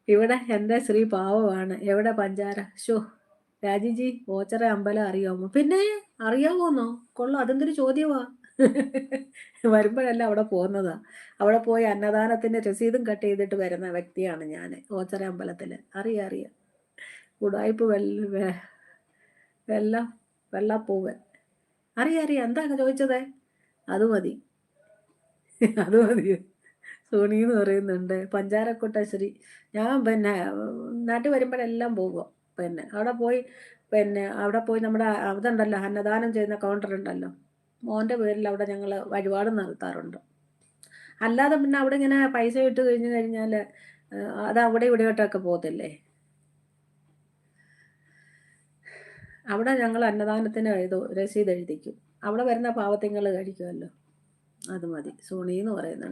ഇവിടെ എൻ്റെ ശ്രീ പാവമാണ്. എവിടെ പഞ്ചാര? ശോ! രാജിജി ഓച്ചറ അമ്പലം അറിയാമോ? പിന്നെ അറിയാവോന്നോ? കൊള്ളാം. അതെന്തൊരു ചോദ്യവാ. വരുമ്പഴെല്ലാം അവിടെ പോകുന്നതാ. അവിടെ പോയി അന്നദാനത്തിന്റെ രസീതും കട്ട് ചെയ്തിട്ട് വരുന്ന വ്യക്തിയാണ് ഞാന്. ഓച്ചറ അമ്പലത്തില്. അറിയാം, അറിയാം. ഉഡായിപ്പ് വെല്ല വെള്ളപ്പൂവൻ. അറിയാം, അറിയാം. എന്താ ചോദിച്ചത്? അത് മതി. അത് മതി. സോണീന്ന് പറയുന്നുണ്ട്. പഞ്ചാരക്കൊട്ട ശ്രീ. ഞാൻ പിന്നെ നാട്ടിൽ വരുമ്പോഴെല്ലാം പോകും. പിന്നെ അവിടെ പോയി നമ്മുടെ അതുണ്ടല്ലോ അന്നദാനം ചെയ്യുന്ന കൗണ്ടർ ഉണ്ടല്ലോ. മോൻ്റെ പേരിൽ അവിടെ ഞങ്ങൾ വഴിപാട് നടത്താറുണ്ട്. അല്ലാതെ പിന്നെ അവിടെ ഇങ്ങനെ പൈസ ഇട്ട് കഴിഞ്ഞ് കഴിഞ്ഞാൽ അത് അവിടെ ഇവിടെയോട്ടൊക്കെ പോകത്തില്ലേ. അവിടെ ഞങ്ങൾ അന്നദാനത്തിന് രസീത് എഴുതിക്കും. അവിടെ വരുന്ന പാവത്തുങ്ങൾ കഴിക്കുമല്ലോ. അത് മതി. സോണീന്ന് പറയുന്നുണ്ട്.